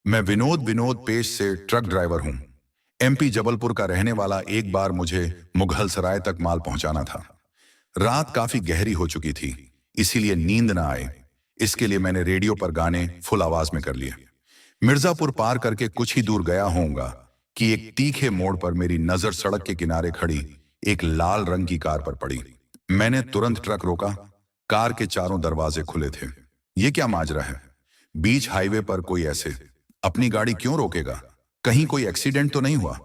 मैं विनोद विनोद पेश से ट्रक ड्राइवर हूं। एमपी जबलपुर का रहने वाला एक बार मुझे मुगल सराय तक माल पहुंचाना था। रात काफी गहरी हो चुकी थी, इसीलिए नींद ना आए इसके लिए मैंने रेडियो पर गाने फुल आवाज में कर लिए। मिर्जापुर पार करके कुछ ही दूर गया होऊंगा कि एक तीखे मोड़ पर मेरी नजर सड़क के किनारे खड़ी एक लाल रंग की कार पर पड़ी। मैंने तुरंत ट्रक रोका। कार के चारों दरवाजे खुले थे। ये क्या माजरा है? बीच हाईवे पर कोई ऐसे अपनी गाड़ी क्यों रोकेगा? कहीं कोई एक्सीडेंट तो नहीं हुआ?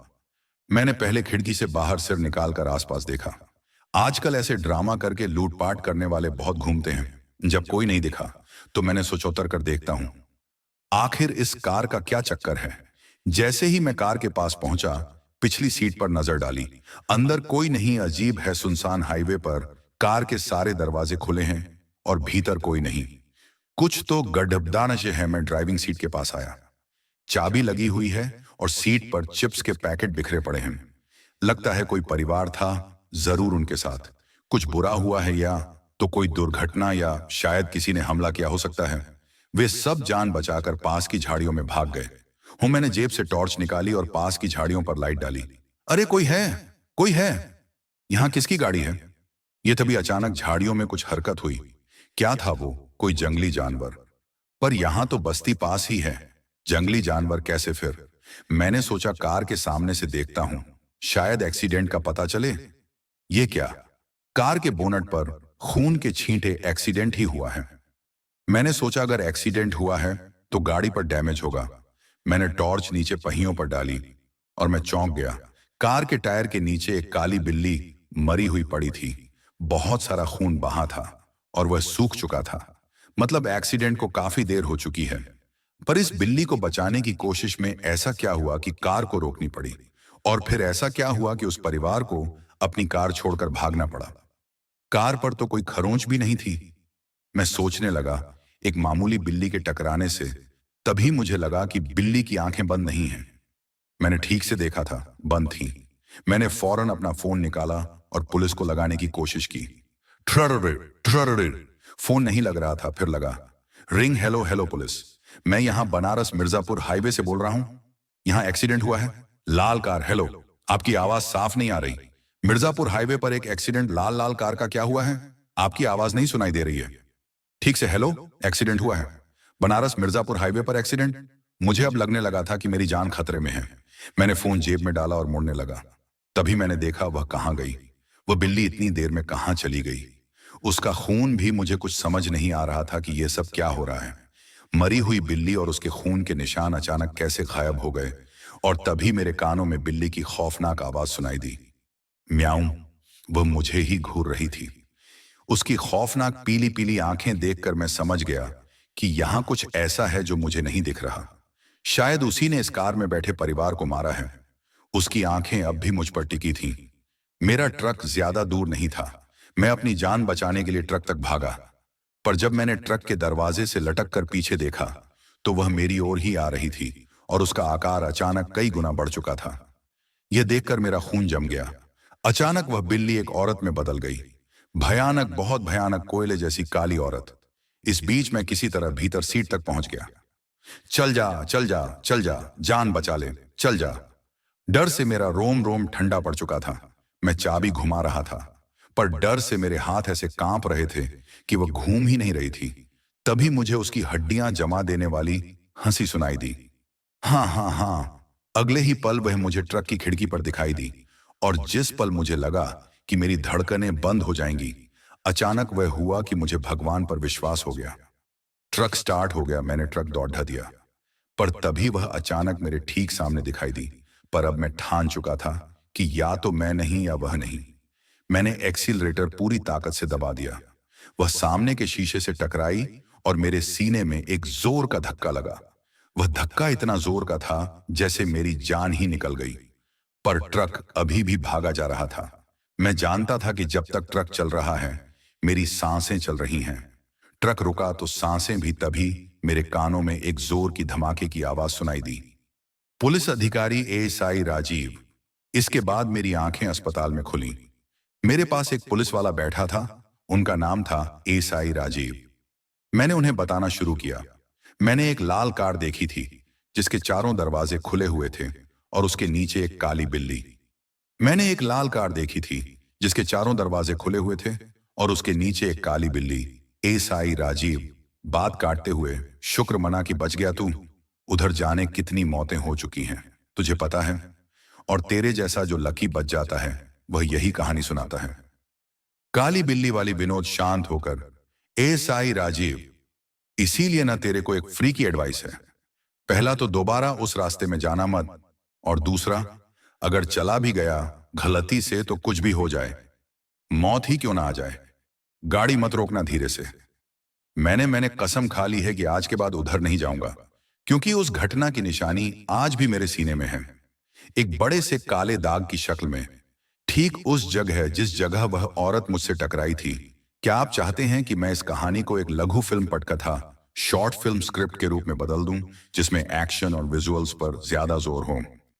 मैंने पहले खिड़की से बाहर सिर निकालकर आसपास देखा। आजकल ऐसे ड्रामा करके लूटपाट करने वाले बहुत घूमते हैं। जब कोई नहीं दिखा तो मैंने सोचा उतर कर देखता हूं आखिर इस कार का क्या चक्कर है। जैसे ही मैं कार के पास पहुंचा, पिछली सीट पर नजर डाली। अंदर कोई नहीं। अजीब है, सुनसान हाईवे पर कार के सारे दरवाजे खुले हैं और भीतर कोई नहीं। कुछ तो गड्ढबदानश है। मैं ड्राइविंग सीट के पास आया। चाबी लगी हुई है और सीट पर चिप्स के पैकेट बिखरे पड़े हैं। लगता है कोई परिवार था, जरूर उनके साथ कुछ बुरा हुआ है, या तो कोई दुर्घटना, या शायद किसी ने हमला किया हो सकता है। वे सब जान बचाकर पास की झाड़ियों में भाग गए। मैंने जेब से टॉर्च निकाली और पास की झाड़ियों पर लाइट डाली। अरे कोई है, कोई है। यहाँ किसकी गाड़ी है? ये तभी अचानक झाड़ियों में कुछ हरकत हुई। क्या था वो? कोई जंगली जानवर। पर यहां तो बस्ती पास ही है, जंगली जानवर कैसे फिर? मैंने सोचा कार के सामने से देखता हूं, शायद एक्सीडेंट का पता चले। ये क्या? कार के बोनट पर खून के छींटे। एक्सीडेंट ही हुआ है। मैंने सोचा अगर एक्सीडेंट हुआ है तो गाड़ी पर डैमेज होगा। मैंने टॉर्च नीचे पहियों पर डाली और मैं चौंक गया। कार के टायर के नीचे एक काली बिल्ली मरी हुई पड़ी थी। बहुत सारा खून बहा था और वह सूख चुका था। मतलब एक्सीडेंट को काफी देर हो चुकी है। पर इस बिल्ली को बचाने की कोशिश में ऐसा क्या हुआ कि कार को रोकनी पड़ी? और फिर ऐसा क्या हुआ कि उस परिवार को अपनी कार छोड़कर भागना पड़ा? कार पर तो कोई खरोंच भी नहीं थी। मैं सोचने लगा, एक मामूली बिल्ली के टकराने से। तभी मुझे लगा कि बिल्ली की आंखें बंद नहीं हैं। मैंने ठीक से देखा था, बंद थी। मैंने फौरन अपना फोन निकाला और पुलिस को लगाने की कोशिश की। ट्ररर, ट्ररर। फोन नहीं लग रहा था, फिर लगा। रिंग। हेलो हेलो पुलिस, मैं यहाँ बनारस मिर्जापुर हाईवे से बोल रहा हूँ। यहाँ एक्सीडेंट हुआ है। लाल कार। हेलो, आपकी आवाज साफ नहीं आ रही। मिर्जापुर हाईवे पर एक एक्सीडेंट। लाल लाल कार का क्या हुआ है? आपकी आवाज नहीं सुनाई दे रही है। ठीक से। हेलो, एक्सीडेंट हुआ है। बनारस मिर्जापुर हाईवे पर एक्सीडेंट। मुझे अब लगने लगा था कि मेरी जान खतरे में है। मैंने फोन जेब में डाला और मुड़ने लगा। तभी मैंने देखा वह कहां गई। वह बिल्ली इतनी देर में कहां चली गई? उसका खून भी। मुझे कुछ समझ नहीं आ रहा था कि यह सब क्या हो रहा है। मरी हुई बिल्ली और उसके खून के निशान अचानक कैसे गायब हो गए? और तभी मेरे कानों में बिल्ली की खौफनाक आवाज सुनाई दी। म्याऊं। वह मुझे ही घूर रही थी। उसकी खौफनाक पीली पीली आंखें देखकर मैं समझ गया कि यहां कुछ ऐसा है जो मुझे नहीं दिख रहा। शायद उसी ने इस कार में बैठे परिवार को मारा है। उसकी आंखें अब भी मुझ पर टिकी थीं। मेरा ट्रक ज्यादा दूर नहीं था। मैं अपनी जान बचाने के लिए ट्रक तक भागा। पर जब मैंने ट्रक के दरवाजे से लटक कर पीछे देखा तो वह मेरी ओर ही आ रही थी और उसका आकार अचानक कई गुना बढ़ चुका था। यह देखकर मेरा खून जम गया। अचानक वह बिल्ली एक औरत में बदल गई। भयानक, बहुत भयानक, कोयले जैसी काली औरत। इस बीच मैं किसी तरह भीतर सीट तक पहुंच गया। चल जा, चल जा, चल जा, जान बचा ले, चल जा। डर से मेरा रोम रोम ठंडा पड़ चुका था। मैं चाबी घुमा रहा था, पर डर से मेरे हाथ ऐसे कांप रहे थे कि वह घूम ही नहीं रही थी। तभी मुझे उसकी हड्डियां जमा देने वाली हंसी सुनाई दी। हाँ हाँ हाँ। अगले ही पल वह मुझे ट्रक की खिड़की पर दिखाई दी और जिस पल मुझे लगा कि मेरी धड़कनें बंद हो जाएंगी, अचानक वह हुआ कि मुझे भगवान पर विश्वास हो गया। ट्रक स्टार्ट हो गया। मैंने ट्रक दौड़ा दिया, पर तभी वह अचानक मेरे ठीक सामने दिखाई दी। पर अब मैं ठान चुका था कि या तो मैं नहीं या वह नहीं। मैंने एक्सीलरेटर पूरी ताकत से दबा दिया। वह सामने के शीशे से टकराई और मेरे सीने में एक जोर का धक्का लगा। वह धक्का इतना जोर का था जैसे मेरी जान ही निकल गई। पर ट्रक अभी भी भागा जा रहा था। मैं जानता था कि जब तक ट्रक चल रहा है, मेरी सांसें चल रही हैं। ट्रक रुका तो सांसें भी। तभी मेरे कानों में एक जोर की धमाके की आवाज सुनाई दी। पुलिस अधिकारी एएसआई राजीव। इसके बाद मेरी आंखें अस्पताल में खुली। मेरे पास एक पुलिस वाला बैठा था। उनका नाम था एएसआई राजीव। मैंने उन्हें बताना शुरू किया। मैंने एक लाल कार देखी थी जिसके चारों दरवाजे खुले हुए थे और उसके नीचे एक काली बिल्ली। मैंने एक लाल कार देखी थी जिसके चारों दरवाजे खुले हुए थे और उसके नीचे एक काली बिल्ली। ए साई राजीव, बात काटते हुए, शुक्र मना कि बच गया तू। उधर जाने कितनी मौतें हो चुकी हैं, तुझे पता है। और तेरे जैसा जो लकी बच जाता है वह यही कहानी सुनाता है। काली बिल्ली वाली विनोद शांत होकर, ए साई राजीव, इसीलिए ना तेरे को एक फ्री की एडवाइस है। पहला तो दोबारा उस रास्ते में जाना मत, और दूसरा, अगर चला भी गया गलती से तो कुछ भी हो जाए, मौत ही क्यों ना आ जाए, गाड़ी मत रोकना धीरे से। मैंने कसम खा ली है कि आज के बाद उधर नहीं जाऊंगा, क्योंकि उस घटना की निशानी आज भी मेरे सीने में है, एक बड़े से काले दाग की शक्ल में, ठीक उस जगह जिस जगह वह औरत मुझसे टकराई थी। क्या आप चाहते हैं कि मैं इस कहानी को एक लघु फिल्म पटकथा, शॉर्ट फिल्म स्क्रिप्ट के रूप में बदल दूं, जिसमें एक्शन और विजुअल्स पर ज्यादा जोर हो?